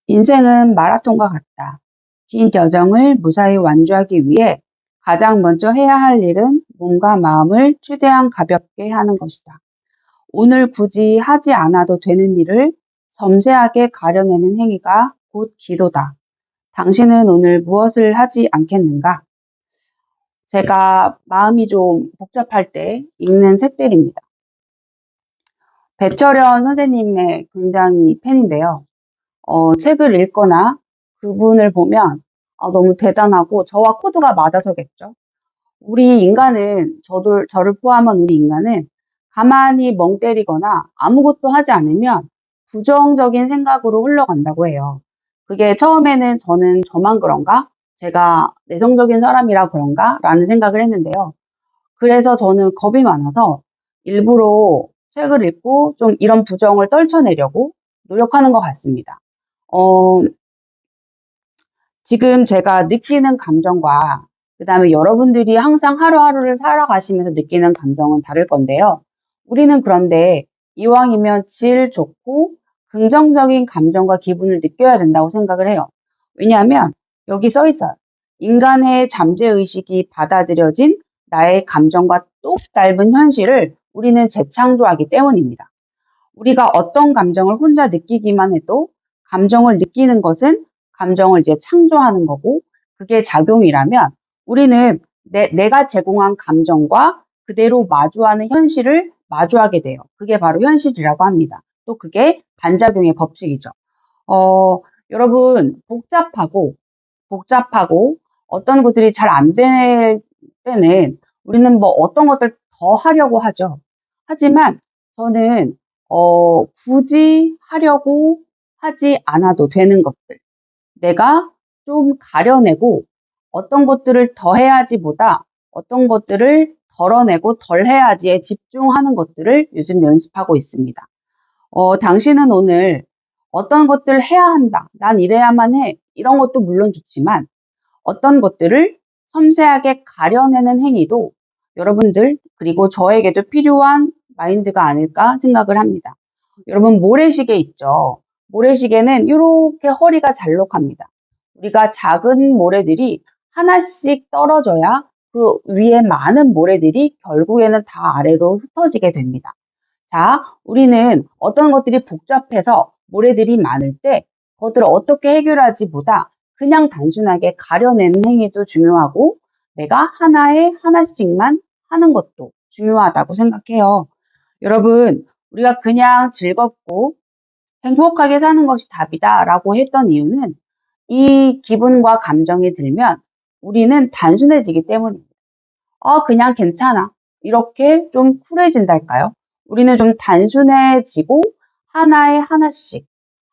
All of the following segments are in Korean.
인생은 마라톤과 같다. 긴 여정을 무사히 완주하기 위해 가장 먼저 해야 할 일은 몸과 마음을 최대한 가볍게 하는 것이다. 오늘 굳이 하지 않아도 되는 일을 섬세하게 가려내는 행위가 곧 기도다. 당신은 오늘 무엇을 하지 않겠는가? 제가 마음이 좀 복잡할 때 읽는 책들입니다. 배철현 선생님의 굉장히 팬인데요. 책을 읽거나 그분을 보면 너무 대단하고 저와 코드가 맞아서겠죠. 우리 인간은 저를 포함한 우리 인간은 가만히 멍 때리거나 아무것도 하지 않으면 부정적인 생각으로 흘러간다고 해요. 그게 처음에는 저는 저만 그런가? 제가 내성적인 사람이라 그런가? 라는 생각을 했는데요. 그래서 저는 겁이 많아서 일부러 책을 읽고 좀 이런 부정을 떨쳐내려고 노력하는 것 같습니다. 어, 지금 제가 느끼는 감정과 그다음에 여러분들이 항상 하루하루를 살아가시면서 느끼는 감정은 다를 건데요. 우리는 그런데 이왕이면 질 좋고 긍정적인 감정과 기분을 느껴야 된다고 생각을 해요. 왜냐하면 여기 써 있어요. 인간의 잠재의식이 받아들여진 나의 감정과 똑 닮은 현실을 우리는 재창조하기 때문입니다. 우리가 어떤 감정을 혼자 느끼기만 해도 감정을 느끼는 것은 감정을 이제 창조하는 거고 그게 작용이라면 우리는 내가 제공한 감정과 그대로 마주하는 현실을 마주하게 돼요. 그게 바로 현실이라고 합니다. 또 그게 반작용의 법칙이죠. 여러분 복잡하고 어떤 것들이 잘 안 될 때는 우리는 뭐 어떤 것들 더 하려고 하죠. 하지만 저는 굳이 하려고 하지 않아도 되는 것들, 내가 좀 가려내고 어떤 것들을 더 해야지보다 어떤 것들을 덜어내고 덜 해야지에 집중하는 것들을 요즘 연습하고 있습니다. 당신은 오늘 어떤 것들을 해야 한다. 난 이래야만 해. 이런 것도 물론 좋지만 어떤 것들을 섬세하게 가려내는 행위도 여러분들 그리고 저에게도 필요한 마인드가 아닐까 생각을 합니다. 여러분 모래시계 있죠. 모래시계는 이렇게 허리가 잘록합니다. 우리가 작은 모래들이 하나씩 떨어져야 그 위에 많은 모래들이 결국에는 다 아래로 흩어지게 됩니다. 자, 우리는 어떤 것들이 복잡해서 모래들이 많을 때 그것들을 어떻게 해결하지보다 그냥 단순하게 가려내는 행위도 중요하고 내가 하나씩만 하는 것도 중요하다고 생각해요. 여러분, 우리가 그냥 즐겁고 행복하게 사는 것이 답이다 라고 했던 이유는 이 기분과 감정이 들면 우리는 단순해지기 때문입니다. 그냥 괜찮아. 이렇게 좀 쿨해진달까요? 우리는 좀 단순해지고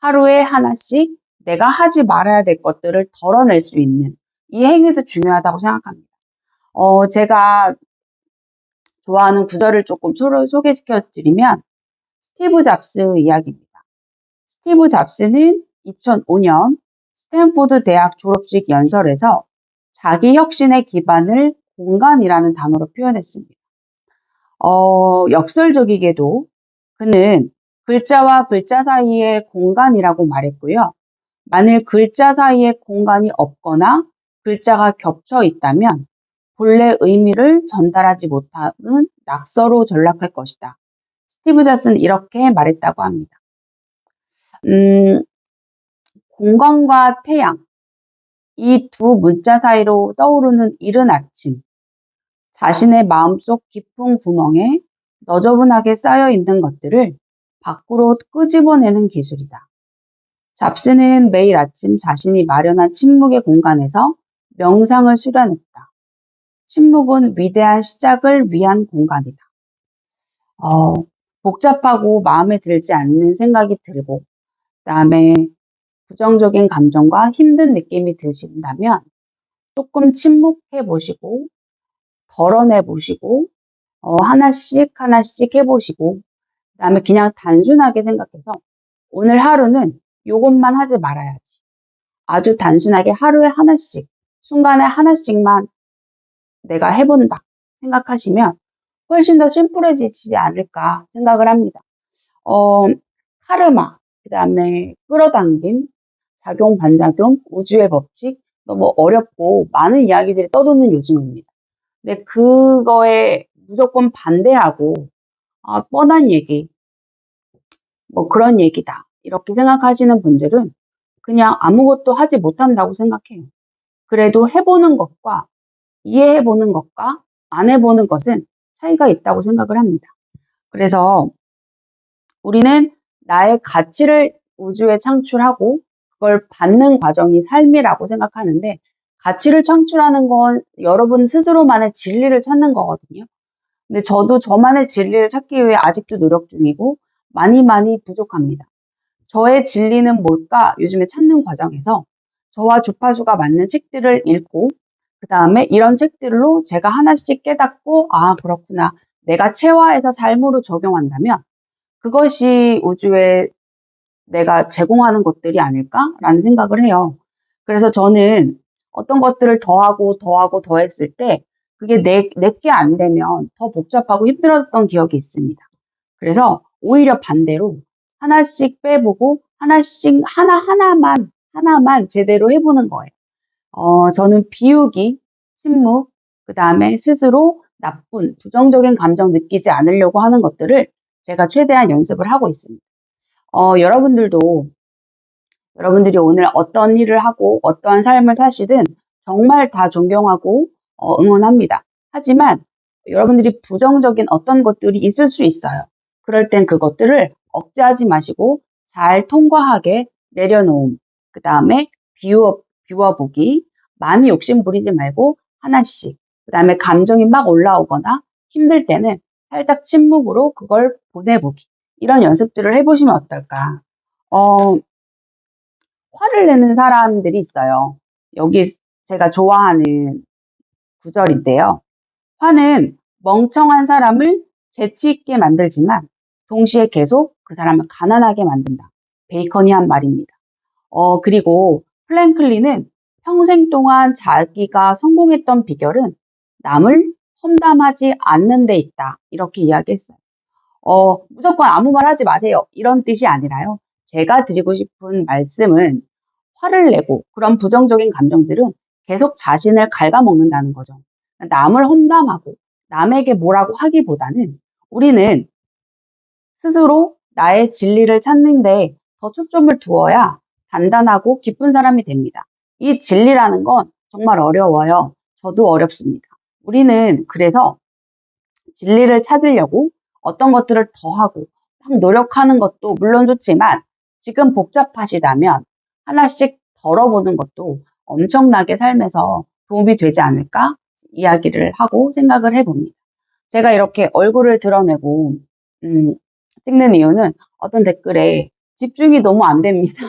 하루에 하나씩 내가 하지 말아야 될 것들을 덜어낼 수 있는 이 행위도 중요하다고 생각합니다. 제가 좋아하는 구절을 조금 서로 소개시켜 드리면 스티브 잡스 이야기입니다. 스티브 잡스는 2005년 스탠포드 대학 졸업식 연설에서 자기 혁신의 기반을 공간이라는 단어로 표현했습니다. 역설적이게도 그는 글자와 글자 사이의 공간이라고 말했고요. 만일 글자 사이에 공간이 없거나 글자가 겹쳐 있다면 본래 의미를 전달하지 못하는 낙서로 전락할 것이다. 스티브 잡스는 이렇게 말했다고 합니다. 공간과 태양, 이 두 문자 사이로 떠오르는 이른 아침, 자신의 마음속 깊은 구멍에 너저분하게 쌓여 있는 것들을 밖으로 끄집어내는 기술이다. 잡스는 매일 아침 자신이 마련한 침묵의 공간에서 명상을 수련했다. 침묵은 위대한 시작을 위한 공간이다. 복잡하고 마음에 들지 않는 생각이 들고 그다음에 부정적인 감정과 힘든 느낌이 드신다면 조금 침묵해 보시고 덜어내 보시고 하나씩 해보시고 그다음에 그냥 단순하게 생각해서 오늘 하루는 이것만 하지 말아야지. 아주 단순하게 하루에 하나씩, 순간에 하나씩만 내가 해본다 생각하시면 훨씬 더 심플해지지 않을까 생각을 합니다. 카르마, 그 다음에 끌어당김. 작용, 반작용, 우주의 법칙, 너무 어렵고 많은 이야기들이 떠도는 요즘입니다. 근데 그거에 무조건 반대하고, 아, 뻔한 얘기, 뭐 그런 얘기다. 이렇게 생각하시는 분들은 그냥 아무것도 하지 못한다고 생각해요. 그래도 해보는 것과 이해해보는 것과 안 해보는 것은 차이가 있다고 생각을 합니다. 그래서 우리는 나의 가치를 우주에 창출하고 그걸 받는 과정이 삶이라고 생각하는데, 가치를 창출하는 건 여러분 스스로만의 진리를 찾는 거거든요. 근데 저도 저만의 진리를 찾기 위해 아직도 노력 중이고 많이 많이 부족합니다. 저의 진리는 뭘까 요즘에 찾는 과정에서 저와 주파수가 맞는 책들을 읽고, 그 다음에 이런 책들로 제가 하나씩 깨닫고, 아, 그렇구나, 내가 체화해서 삶으로 적용한다면 그것이 우주에 내가 제공하는 것들이 아닐까라는 생각을 해요. 그래서 저는 어떤 것들을 더하고 더했을 때 그게 내게 안 되면 더 복잡하고 힘들었던 기억이 있습니다. 그래서 오히려 반대로 하나씩 빼보고 하나씩 하나만 제대로 해보는 거예요. 저는 비우기, 침묵, 그 다음에 스스로 나쁜, 부정적인 감정 느끼지 않으려고 하는 것들을 제가 최대한 연습을 하고 있습니다. 여러분들도, 여러분들이 오늘 어떤 일을 하고 어떠한 삶을 사시든 정말 다 존경하고 응원합니다. 하지만 여러분들이 부정적인 어떤 것들이 있을 수 있어요. 그럴 땐 그것들을 억제하지 마시고 잘 통과하게 내려놓음. 그 다음에 비워보기. 많이 욕심 부리지 말고 하나씩. 그 다음에 감정이 막 올라오거나 힘들 때는 살짝 침묵으로 그걸 보내보기. 이런 연습들을 해보시면 어떨까? 어, 화를 내는 사람들이 있어요. 여기 제가 좋아하는 구절인데요. 화는 멍청한 사람을 재치 있게 만들지만 동시에 계속 그 사람을 가난하게 만든다. 베이컨이 한 말입니다. 그리고 프랭클린은 평생 동안 자기가 성공했던 비결은 남을 험담하지 않는 데 있다. 이렇게 이야기했어요. 무조건 아무 말 하지 마세요. 이런 뜻이 아니라요. 제가 드리고 싶은 말씀은 화를 내고 그런 부정적인 감정들은 계속 자신을 갉아먹는다는 거죠. 남을 험담하고 남에게 뭐라고 하기보다는 우리는 스스로 나의 진리를 찾는데 더 초점을 두어야 단단하고 기쁜 사람이 됩니다. 이 진리라는 건 정말 어려워요. 저도 어렵습니다. 우리는 그래서 진리를 찾으려고 어떤 것들을 더하고 막 노력하는 것도 물론 좋지만, 지금 복잡하시다면 하나씩 덜어보는 것도 엄청나게 삶에서 도움이 되지 않을까 이야기를 하고 생각을 해봅니다. 제가 이렇게 얼굴을 드러내고 찍는 이유는 어떤 댓글에 집중이 너무 안 됩니다.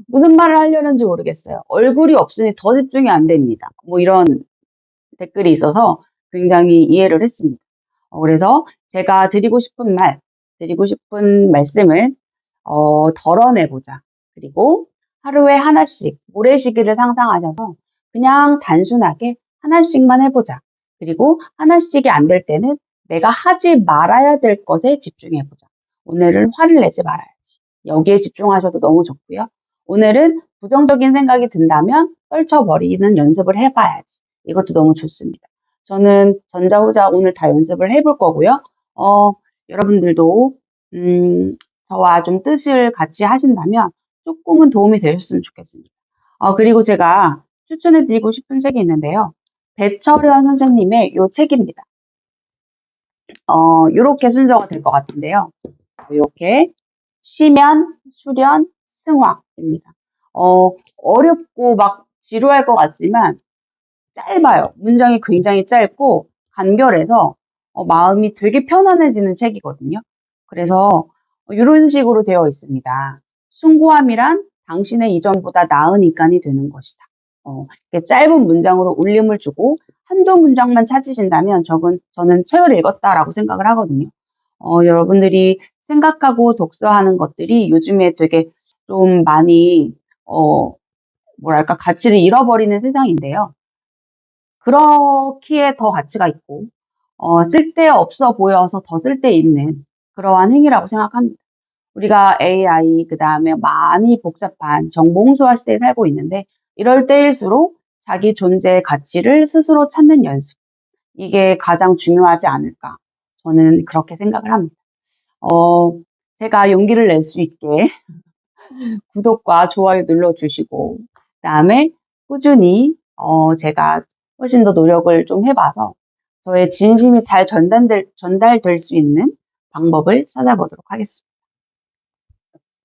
무슨 말을 하려는지 모르겠어요. 얼굴이 없으니 더 집중이 안 됩니다. 뭐 이런 댓글이 있어서 굉장히 이해를 했습니다. 그래서 제가 드리고 싶은 말씀은, 덜어내보자. 그리고 하루에 하나씩 모래시계를 상상하셔서 그냥 단순하게 하나씩만 해보자. 그리고 하나씩이 안 될 때는 내가 하지 말아야 될 것에 집중해보자. 오늘은 화를 내지 말아야지. 여기에 집중하셔도 너무 좋고요. 오늘은 부정적인 생각이 든다면 떨쳐버리는 연습을 해봐야지. 이것도 너무 좋습니다. 저는 전자후자 오늘 다 연습을 해볼 거고요. 여러분들도 저와 좀 뜻을 같이 하신다면 조금은 도움이 되셨으면 좋겠습니다. 그리고 제가 추천해드리고 싶은 책이 있는데요. 배철현 선생님의 요 책입니다. 요렇게 순서가 될 것 같은데요. 이렇게 시면, 수련, 승화입니다. 어렵고 막 지루할 것 같지만 짧아요. 문장이 굉장히 짧고 간결해서 마음이 되게 편안해지는 책이거든요. 그래서 이런 식으로 되어 있습니다. 숭고함이란 당신의 이전보다 나은 인간이 되는 것이다. 이렇게 짧은 문장으로 울림을 주고 한두 문장만 찾으신다면 저는 책을 읽었다라고 생각을 하거든요. 여러분들이 생각하고 독서하는 것들이 요즘에 되게 좀 많이 뭐랄까 가치를 잃어버리는 세상인데요. 그렇기에 더 가치가 있고 쓸데없어 보여서 더 쓸데있는 그러한 행위라고 생각합니다. 우리가 AI, 그 다음에 많이 복잡한 정보 홍수화 시대에 살고 있는데, 이럴 때일수록 자기 존재의 가치를 스스로 찾는 연습. 이게 가장 중요하지 않을까. 저는 그렇게 생각을 합니다. 어, 제가 용기를 낼 수 있게 구독과 좋아요 눌러주시고, 그 다음에 꾸준히, 제가 훨씬 더 노력을 좀 해봐서 저의 진심이 잘 전달될 수 있는 방법을 찾아보도록 하겠습니다.